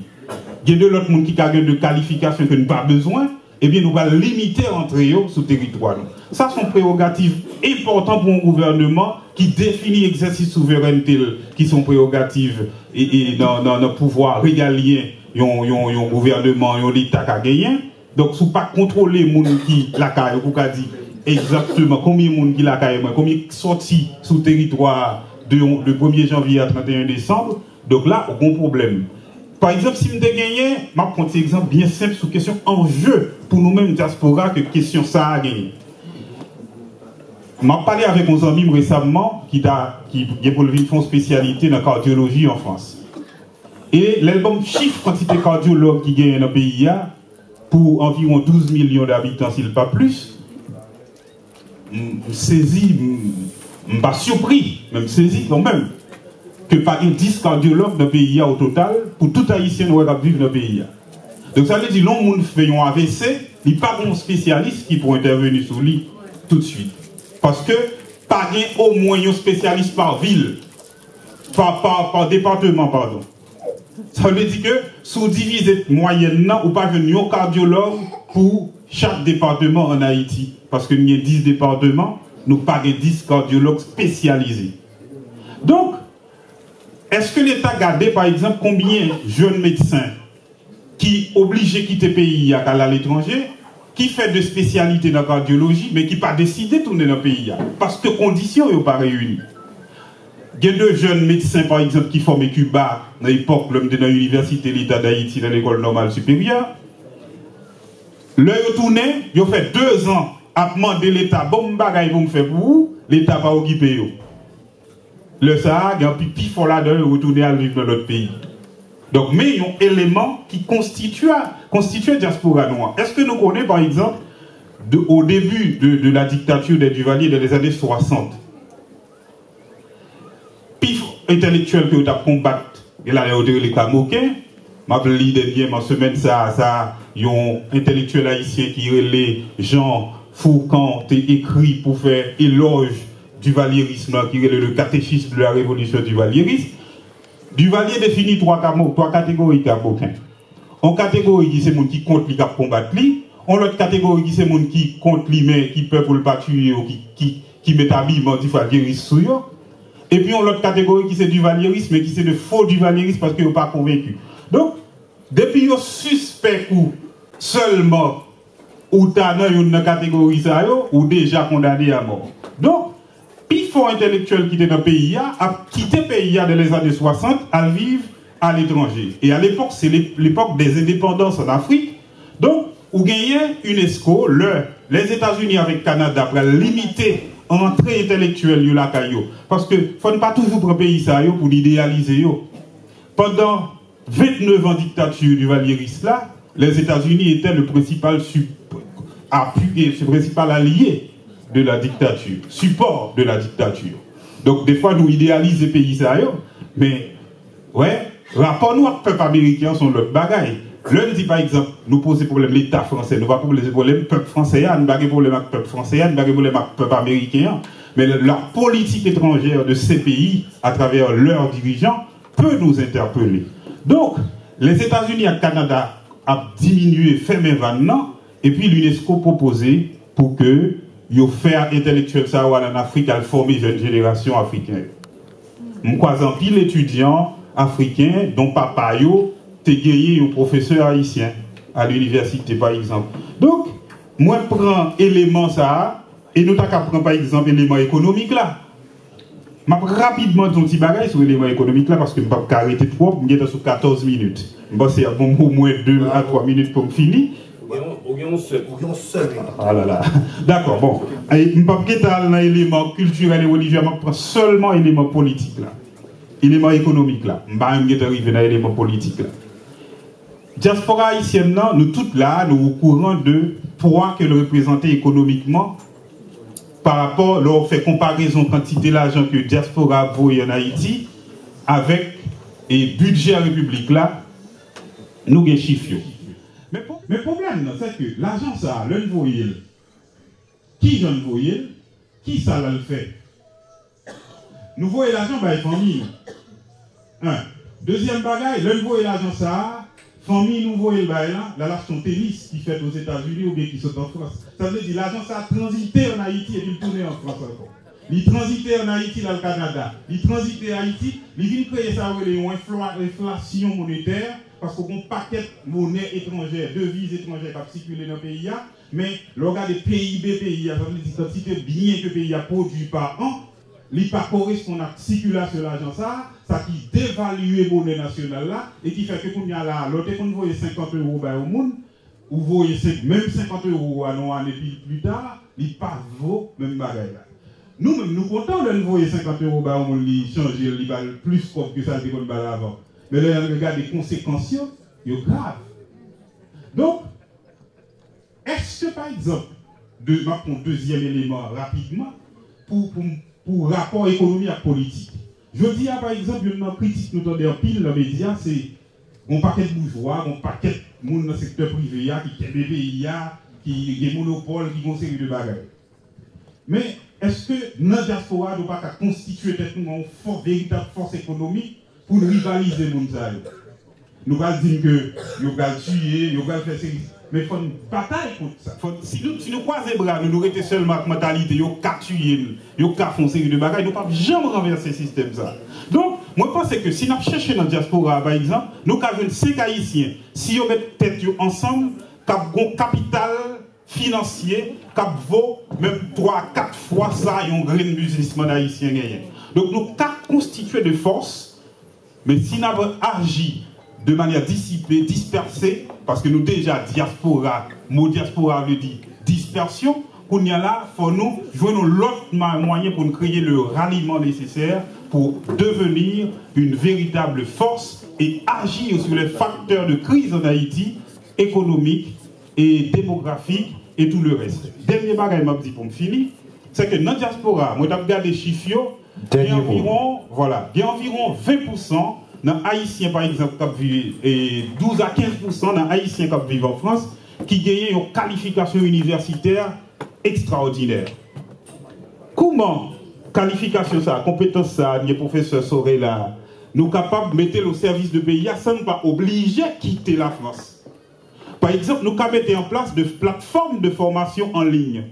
Il y a de l'autre monde qui a de qualifications que nous n'avons pas besoin, eh bien nous allons limiter l'entrée sur le territoire. Ça, sont prérogatives importantes pour un gouvernement qui définit l'exercice de souveraineté, qui sont prérogatives et dans le pouvoir régalien. Un gouvernement, un État qui a gagné. Donc, si vous ne pas contrôler les gens qui la caille, vous avez dit exactement combien de gens qui la caille, combien sortis sur le territoire de 1er janvier à 31 décembre. Donc là, aucun problème. Par exemple, si vous avez gagné, je vais prendre un exemple bien simple sur la question enjeu pour nous-mêmes diaspora que question ça a gagné. m'a parlé avec mon ami récemment qui a pour le fond spécialité dans la cardiologie en France. Et l'album chiffre quantité de cardiologues qui gagnent dans le pays pour environ 12 millions d'habitants, s'il pas plus. Saisi, pas surpris, même saisi quand même, que pas 10 cardiologues dans le pays au total pour tout haïtien qui vivre dans le pays. Donc ça veut dire que l'on monde fait un AVC, il n'y a pas un spécialiste qui peut intervenir sur lui tout de suite. Parce que pas au moins un spécialiste par ville, par département, pardon. Ça veut dire que sous divisé moyennement, ou pas venir un cardiologue pour chaque département en Haïti. Parce qu'il y a 10 départements, nous pas 10 cardiologues spécialisés. Donc, est-ce que l'État garde par exemple combien de jeunes médecins qui obligés de quitter le pays à l'étranger, qui fait de spécialité dans la cardiologie, mais qui pas décidé de tourner dans le pays parce que les conditions ne sont pas réunies. Il y a deux jeunes médecins, par exemple, qui forment Cuba, dans l'époque, l'homme de l'université de l'État d'Haïti, dans l'école normale supérieure. Là, ils ont tourné, ils ont fait 2 ans à demander l'État, bon, bagaille, vous me faites pour vous, l'État va occuper. Le Sahara, il y a un petit fort là-dedans, ils ont retourné à vivre dans l'autre pays. Donc, mais il y a un élément qui constitue la diaspora noire. Est-ce que nous connaissons, par exemple, au début de la dictature des Duvalier dans les années 60, pif intellectuel que vous avez combattu, et là, il y a les Camoquins, ma dernière semaine, ça, il y a un intellectuel haïtien qui relève Jean Foucan, écrit pour faire éloge du valierisme, qui relève le catéchisme de la révolution du valierisme. Duvalier définit 3 catégories de Camoquins. En catégorie qui c'est monde qui compte les cap combattre lui, en l'autre catégorie qui c'est monde qui compte lui mais qui peut pour le pas tuer ou qui met habillement du valierisme sur eux. Et puis en l'autre catégorie qui c'est du valierisme mais qui c'est de faux du valierisme parce qu'ils sont pas convaincus. Donc depuis ils suspect ou seulement ou t'as dans une catégorie ça ou déjà condamné à mort. Donc puis fort intellectuel qui était dans le pays a quitté le pays dans les années 60 à vivre à l'étranger. Et à l'époque, c'est l'époque des indépendances en Afrique. Donc, où gagnait UNESCO, les États-Unis avec le Canada pour limiter l'entrée intellectuelle de la caillou. Parce que faut pas toujours prendre pays ça pour l'idéaliser. Pendant 29 ans de dictature du valierisme là, les États-Unis étaient le principal allié de la dictature, support de la dictature. Donc des fois nous idéalisons les pays ça, mais ouais, rapport nous avec le peuple américain sont l'autre bagaille. L'un dit par exemple, nous posons problème l'État français, nous ne pas poser problème peuple français, nous pas problème avec le peuple français, nous pas problème avec le peuple américain, mais la politique étrangère de ces pays, à travers leurs dirigeants, peut nous interpeller. Donc, les États-Unis et le Canada ont diminué, fermé maintenant, et puis l'UNESCO proposé pour que ils faire intellectuel ça en Afrique à former une jeune génération africaine. Je crois en pile étudiants africains dont papa yo t'es gagné un professeur haïtien à l'université par exemple. Donc, moi je prends élément ça et nous t'apprends par exemple élément économique là. Je vais rapidement ton petit bagage sur l'élément économique là parce que je ne peux pas arrêter trop, je vais sur 14 minutes. Je vais au moins 2 à 3 minutes pour me finir. Ah là là. D'accord, bon. Je ne peux pas dans l'élément culturel et religieux, je prends seulement l'élément politique là. L'élément économique là. Je ne vais pas arriver dans l'élément politique là. Diaspora haïtienne, nous toutes là, nous au courant de poids qu'elle représentait économiquement par rapport, là, on fait comparaison quantité d'argent que diaspora vaut en Haïti avec le budget république là, nous avons des chiffres. Mais le problème, c'est que l'argent, ça, le voyez, qui j'en voyais, qui ça le fait? Nous voyons l'argent, bah, famille. Deuxième bagaille, le voyez l'argent, ça, famille, nous voyons là, son tennis qui fait aux États-Unis ou bien qui sont en France. Ça veut dire l'argent, ça a transité en Haïti et il tourne en France encore. Il transité en Haïti dans le Canada. Il transité en Haïti, il vient créer ça avec une inflation monétaire. Parce qu'on a un paquet de monnaie étrangère, devises étrangères qui circulent dans le pays, mais le regard des PIB, ça veut dire que quantité de biens que le pays a produit par an, il ne correspond à la circulation de l'argent, ça qui dévalue la monnaie nationale là, et qui fait que quand il y a là, l'autre qu'on voit 50 € au monde, ou voyez même 50 € à une année plus tard, il ne pas vaut même bagaille là. Nous-mêmes, nous comptons de nous 50 euros, on lui changer, il va plus que ça qu'on va avant. Mais là, on regarde les conséquences, c'est grave. Donc, est-ce que par exemple, mon deuxième élément rapidement, pour rapport économique et politique, je dis par exemple, une critique nous donne en pile dans les médias, c'est un paquet de bourgeois, un paquet de monde dans le secteur privé, qui est BPI, qui est monopole, qui ont une série de bagages. Mais est-ce que notre diaspora ne doit pas constituer une véritable force économique pour rivaliser les gens? Nous allons dire que nous allons tuer, nous allons faire ça. Mais il faut une bataille contre ça. Si nous croisons les bras, nous restons seulement avec la mentalité, nous allons tuer, nous allons faire une série de bagages, nous ne pouvons jamais renverser ce système. Donc, moi je pense que si nous cherchons dans la diaspora, par exemple, nous avons 5 Haïtiens. Si nous mettons tête ensemble, nous avons un capital financier qui vaut même 3-4 fois ça, un grand businessman haïtien gagné. Donc, nous avons constitué de force, mais si nous avons agi de manière dissipée, dispersée, parce que nous déjà diaspora, mot diaspora veut dire dispersion, qu'on y a là, il faut nous jouer l'autre moyen pour nous créer le ralliement nécessaire pour devenir une véritable force et agir sur les facteurs de crise en Haïti, économique et démographique et tout le reste. Dernier bagage m'a dit pour me finir, c'est que dans la diaspora, moi j'ai regardé les chiffres, il y a environ 20% dans les Haïtiens, par exemple, et 12 à 15% dans les Haïtiens qui vivent en France, qui gagnent une qualification universitaire extraordinaire. Comment qualification ça, compétence ça, les professeurs seraient là, nous capables de mettre au service de pays sans ne pas obliger à quitter la France? Par exemple, nous pouvons mettre en place de plateformes de formation en ligne.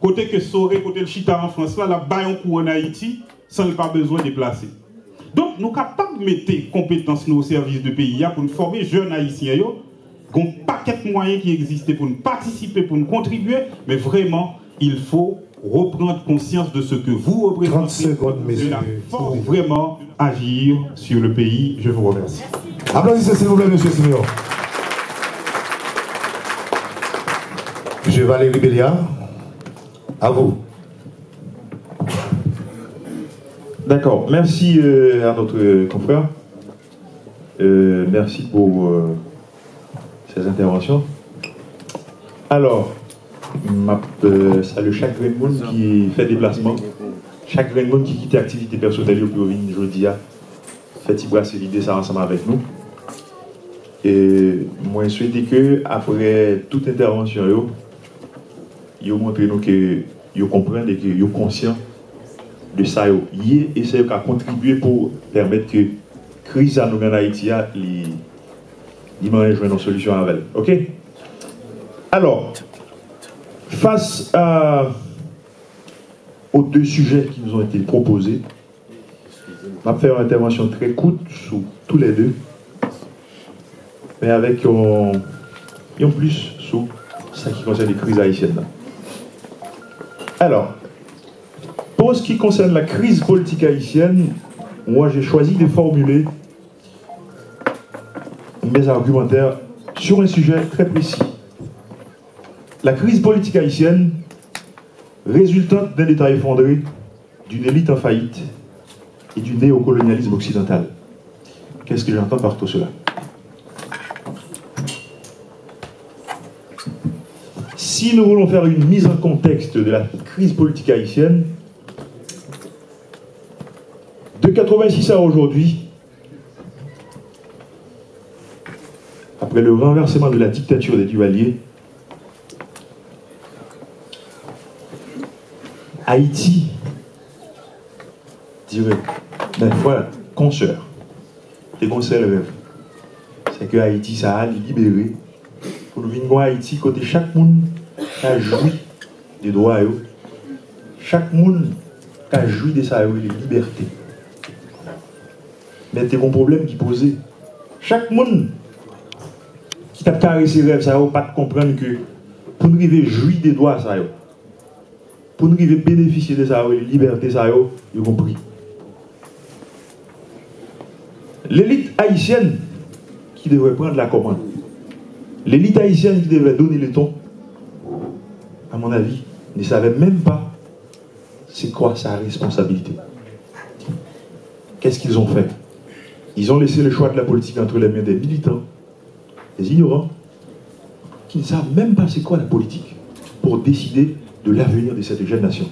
Côté que Soré, côté le Chita en France, là, la baille en cours en Haïti, sans ne pas besoin de déplacer. Donc, nous sommes capables de mettre compétences au service de pays pour nous former jeunes haïtiens. Il y a un paquet de moyens qui existent pour nous participer, pour nous contribuer, mais vraiment, il faut reprendre conscience de ce que vous représentez. 30 secondes, messieurs. Pour vraiment agir sur le pays. Je vous remercie. Applaudissez s'il vous plaît, monsieur Simeon. Monsieur Valérie Béliard, à vous. D'accord, merci à notre confrère. Merci pour ces interventions. Alors, je salue chaque grand monde qui fait déplacement, chaque grand monde qui quitte l'activité personnelle pour venir aujourd'hui, fait brasser l'idée ça ensemble avec nous. Et moi, je souhaite que après toute intervention, vous montrez nous que vous comprenez et que vous êtes conscient de ça, et c'est qu'à contribuer pour permettre que la crise à nous en Haïti, il m'a rejoint une solution avec elle. Ok? Alors, face aux deux sujets qui nous ont été proposés, je vais faire une intervention très courte sur tous les deux, mais avec un plus sur ce qui concerne les crises haïtiennes. Alors, pour ce qui concerne la crise politique haïtienne, moi j'ai choisi de formuler mes argumentaires sur un sujet très précis. La crise politique haïtienne, résultante d'un État effondré, d'une élite en faillite et du néocolonialisme occidental. Qu'est-ce que j'entends par tout cela? Si nous voulons faire une mise en contexte de la crise politique haïtienne, de 86 à aujourd'hui, après le renversement de la dictature des Duvalier, Haïti, dirait, d'un fois, consoeur, et consoeur le rêve, c'est que Haïti, ça a libéré, pour nous venir à Haïti, côté chaque monde a joui des droits, chaque monde a joui de sa liberté. Mais c'est un problème qui posait. Chaque monde qui t'a caressé ses rêves, ça n'a pas de comprendre que pour nous arriver à jouir des droits, ça pour nous arriver à bénéficier de ça, de liberté, ça y a compris. L'élite haïtienne qui devrait prendre la commande, l'élite haïtienne qui devrait donner le ton, à mon avis, ne savait même pas c'est quoi sa responsabilité? Qu'est-ce qu'ils ont fait? Ils ont laissé le choix de la politique entre les mains des militants, des ignorants, qui ne savent même pas c'est quoi la politique, pour décider de l'avenir de cette jeune nation.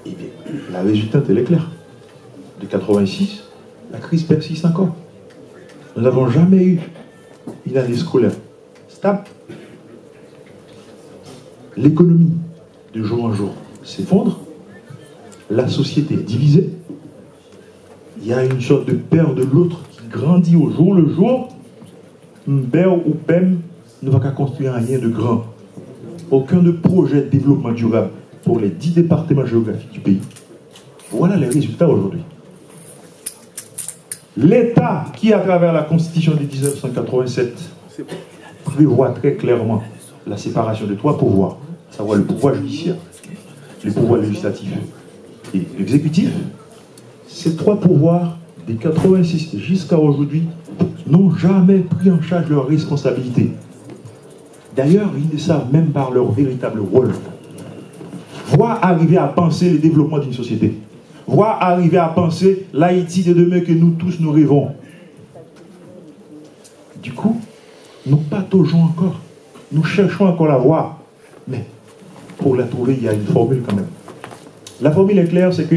Et bien, la résultante, elle est claire. De 86, la crise persiste encore. Nous n'avons jamais eu une année scolaire stable. L'économie, de jour en jour, s'effondre. La société est divisée. Il y a une sorte de père de l'autre qui grandit au jour le jour. Père ou Pem ne va qu'à construire rien de grand. Aucun de projet de développement durable pour les 10 départements géographiques du pays. Voilà les résultats aujourd'hui. L'État qui, à travers la Constitution de 1987, prévoit très clairement la séparation de 3 pouvoirs, à savoir le pouvoir judiciaire, le pouvoir législatif et l'exécutif. Ces 3 pouvoirs, des 86 jusqu'à aujourd'hui, n'ont jamais pris en charge leurs responsabilités. D'ailleurs, ils ne savent même pas leur véritable rôle. Voir arriver à penser le développement d'une société. Voir arriver à penser l'Haïti de demain que nous tous nous rêvons. Du coup, nous pataugeons encore. Nous cherchons encore la voie. Mais pour la trouver, il y a une formule quand même. La formule est claire, c'est que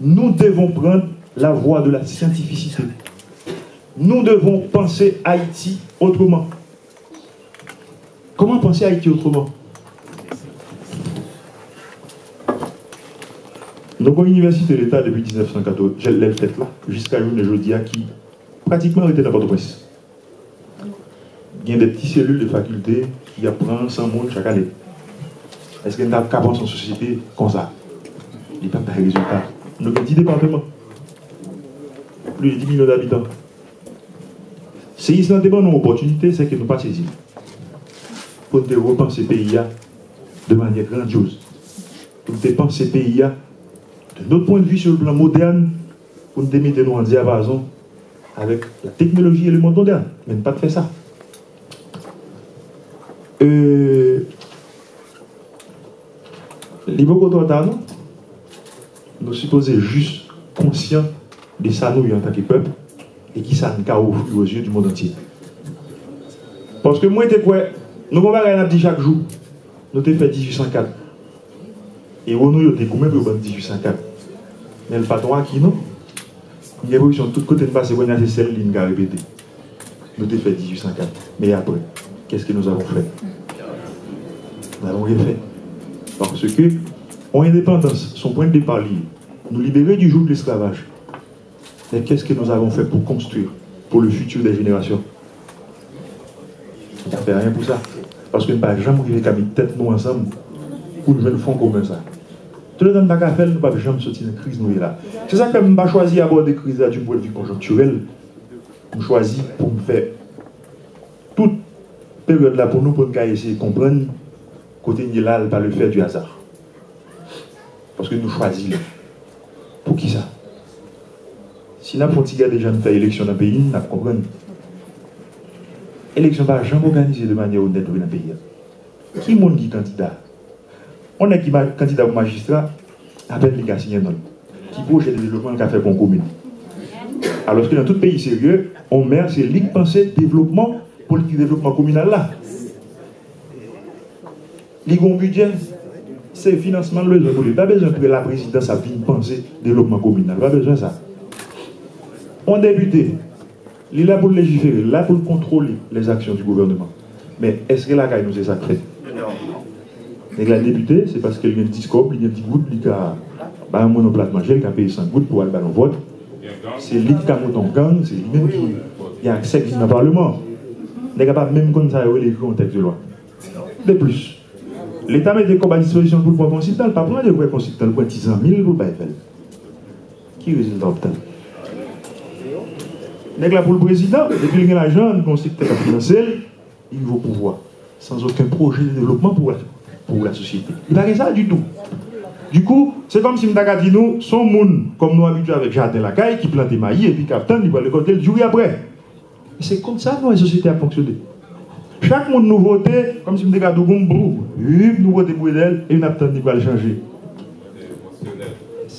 nous devons prendre la voie de la scientificité. Nous devons penser Haïti autrement. Comment penser Haïti autrement? Nous avons une université de l'État depuis 1914, je l'ai peut-être là, jusqu'à aujourd'hui, qui pratiquement était n'importe quoi. Il y a des petites cellules de faculté qui apprennent 100 monde chaque année. Est-ce qu'il y a un cap en société comme ça? Il n'y a pas de résultats. Nous avons 10 départements, plus de 10 millions d'habitants. C'est Island une opportunité, c'est que nous pas saisir. Pour nous repenser ce pays de manière grandiose. Pour nous penser ce pays de notre point de vue sur le plan moderne, pour nous mettre nous en diapason avec la technologie et le monde moderne. Mais ne pas faire ça. Nous supposons juste conscients de ça nous en tant que peuple et qui ça nous a offert aux yeux du monde entier. Parce que moi, nous avons dit chaque jour, nous avons fait 1804. Et nous avons dit combien pour 1804. Mais le patron qui non, il y a une révolution de tous côtés de passer, c'est celle qui a répété. Nous avons fait 1804. Mais après, qu'est-ce que nous avons fait? Nous n'avons rien fait. Parce que, en indépendance, son point de départ lié, nous libérer du joug de l'esclavage. Mais qu'est-ce que nous avons fait pour construire, pour le futur des générations? On n'a fait rien pour ça. Parce que nous n'avons jamais arrivé à mettre tête nous ensemble pour nous faire le fond comme ça. Tout le temps, nous n'avons jamais sorti de crise nous là. C'est ça que je n'ai pas choisi d'aborder la crise du point de vue conjoncturel. Je choisi pour me faire toute période là pour nous, pour nous essayer de comprendre côté de là, pas le faire du hasard. Parce que nous choisissons. Pour qui ça? Si nous avons déjà fait élection dans le pays, nous comprenons. L'élection n'est jamais organisée de manière honnête dans le pays. Qui est le candidat? On est qui candidat au magistrat, à peine les gars signent non. Qui projet de développement qu'a fait pour une commune. Alors que dans tout pays sérieux, on met c'est ligue pensée développement, politique de développement communal là. Ligue au budget, c'est financement le besoin pour lui. Pas besoin que la présidence a vienne penser développement communal. Pas besoin de ça. On député, il est là pour légiférer, là pour contrôler les actions du gouvernement. Mais est-ce que la CAI nous est sacrée? Et la députée, c'est parce qu'il y a un discours, il y a un petit goutte, il y a un monoplate manger, il a payé 100 gouttes pour aller dans le vote. C'est lui qui a monté en gang, c'est lui-même qui a accès dans le Parlement. Il n'est pas même comme ça, il écrit un texte de loi. De plus, l'État met des combats à disposition pour le point consultant, pas pour le point consultant, le point 600 000 pour le faire. Qui résultat obtenu? N'est-ce là pour le président, depuis qu'il y a l'argent, le consultant financier, il veut pouvoir, sans aucun projet de développement pour la société. Il n'y a pas ça du tout. Du coup, c'est comme si nous avons dit nous, son monde, comme nous habitués avec Jardin la caille, qui plante des maïs et puis captain, il va le côté le jour et après. C'est comme ça que la société a fonctionné. Chaque monde nous votait, comme si nous avons dit nous votions pour elle et nous attendons qu'il va le changer.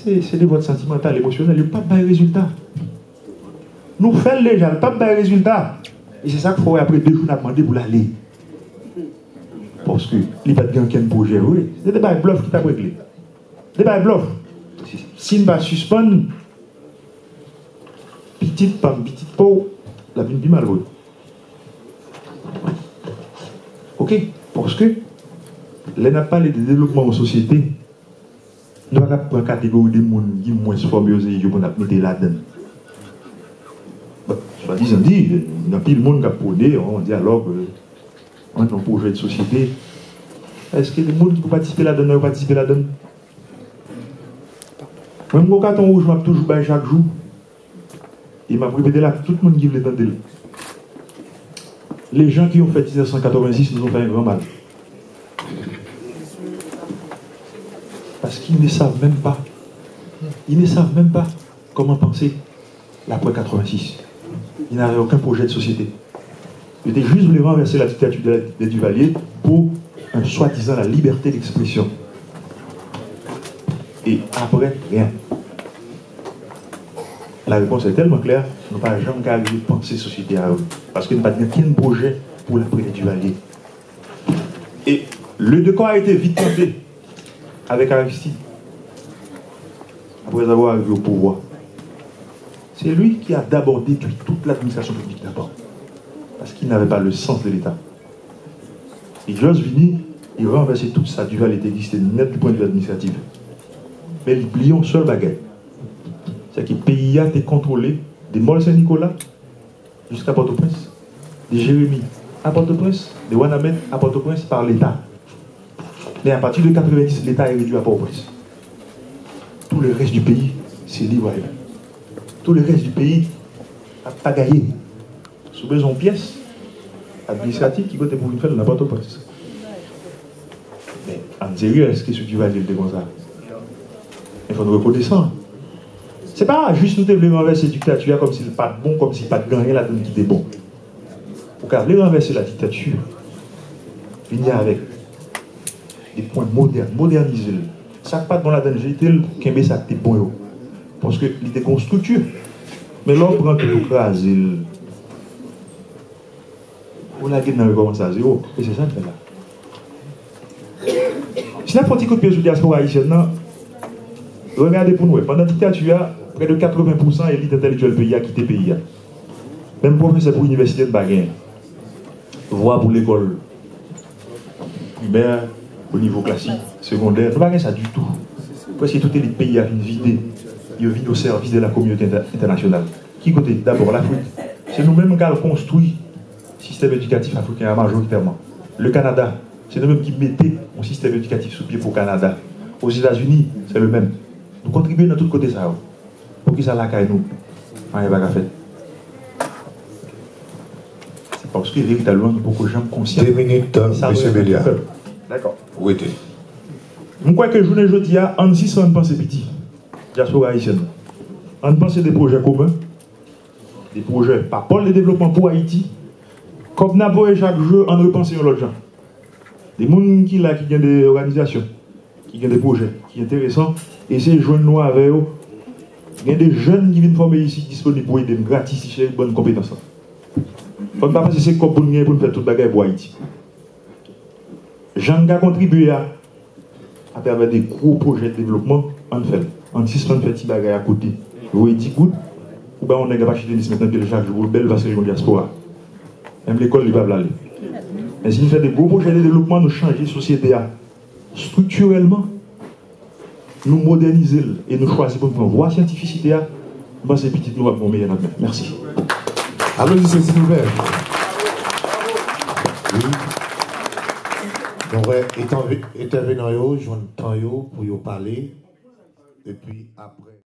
c'est des votes sentimentaux, émotionnels, il n'y a pas de résultat. Nous faisons déjà, pas de résultat. Et c'est ça qu'il faut après 2 jours, on a demandé pour l'aller. Parce qu'il n'y a pas de aucun projet. Oui. C'est des bluffs qui t'a réglé. Des bluffs. S'il ne va pas suspendre, petite peau, la vie du mal. Ok? Parce que, là, on a parlé de développement en société. Nous avons une catégorie de gens qui sont moins formés pour nous mettre là-dedans. Soit-disant dit, il y a plus de monde qui a prôné, on dit alors on a un projet de société. Est-ce que les gens qui peuvent participer là-dedans ou participer là-dedans? Même au carton rouge, je m'a toujours baillé chaque jour. Il m'a répété là, tout le monde qui voulait entendre. Les gens qui ont fait 1986 nous ont fait un grand mal. Parce qu'ils ne savent même pas. Ils ne savent même pas comment penser l'après 86. Ils n'avaient aucun projet de société. Ils étaient juste voulu renverser la dictature des Duvalier pour un soi-disant la liberté d'expression. Et après, rien. La réponse est tellement claire, nous n'avons pas jamais qu'à penser société à eux. Parce qu'il n'y a pas aucun projet pour l'après des Duvalier. Et le décor a été vite tenté avec Aristide, après avoir arrivé au pouvoir. C'est lui qui a d'abord détruit toute l'administration publique d'abord. Parce qu'il n'avait pas le sens de l'État. Et Jos Vini, il renversait tout ça. Duval était existé net du point de vue administratif. Mais il pliait un seul baguette. C'est que le pays a été contrôlé des Molles Saint-Nicolas jusqu'à Port-au-Prince, des Jérémy à Port-au-Prince, des Wanamet à Port-au-Prince par l'État. Mais à partir de 90, l'État est réduit à Port-au-Prince. Tout le reste du pays, c'est libre. Tout le reste du pays n'a pas gagné. Sous besoin de pièces administratives qui côté pour une fête, on n'a pas Port-au-Prince. Mais en sérieux, est-ce que ce qui va dire comme ça? Il faut nous reconnaissant. C'est pas juste nous devons renverser la dictature comme s'il n'est pas bon, comme s'il n'y a pas de gagné la donne qui était bon. Pour qu'elle renverser la dictature, venir avec des points modernes, moderniser. Ça pas dans la donne, j'ai été qu'un ça était bon. Parce qu'il était une structure. Mais l'on prend tout le crasé. On a gagné commence à zéro. Et c'est ça que fait là. Si la petit coup de pied sur la diaspora haïtienne, regardez pour nous, pendant la dictature, près de 80% de l'élite intellectuelle pays a quitté le pays. Même professeur pour l'université de Baguin, voire pour l'école primaire, au niveau classique, secondaire, nous n'avons pas ça du tout. Parce que tout les pays a une vidé. Il vit au service de la communauté internationale. Qui côté? D'abord l'Afrique. C'est nous-mêmes qui avons construit le système éducatif africain majoritairement. Le Canada, c'est nous-mêmes qui mettons un système éducatif sous pied pour le Canada. Aux États-Unis, c'est le même. Nous contribuons dans tous côtés ça. Pour qui ça l'a qu'à nous? On va faire. C'est parce que véritablement, nous pouvons jamais conscients. 2 minutes, M. Béliard. D'accord. Oui. Je crois que le journée jeudi, on dit ça, on pense petit. Diaspora haïtienne. On pense des projets communs, des projets, pas pour le développement pour Haïti. Comme nous avons chaque jour, on repense à l'autre gens. Des gens qui ont des organisations, qui ont des projets, qui sont intéressants, et ces jeunes noirs avec eux. Il y a des jeunes qui viennent former ici, disponibles pour aider gratis, si j'ai une bonne compétence. On ne peut pas passer ces corps pour nous faire toute bagaille pour Haïti. Jean a contribué à travers des gros projets de développement, on fait. On fait petit bagaille à côté. Vous voyez 10 gouttes, ou bien on n'a pas acheté maintenant que chaque jour, belle parce que les diaspora. Même l'école, il va aller. Mais si nous faisons des gros projets de développement, nous changer la société structurellement, nous moderniser et nous choisir pour prendre voie scientificité, moi c'est petit, nous avons meilleur avenir. Merci. Applaudissez s'il vous plaît. Oui. Donc, intervenant, je vais pour parler, et puis après.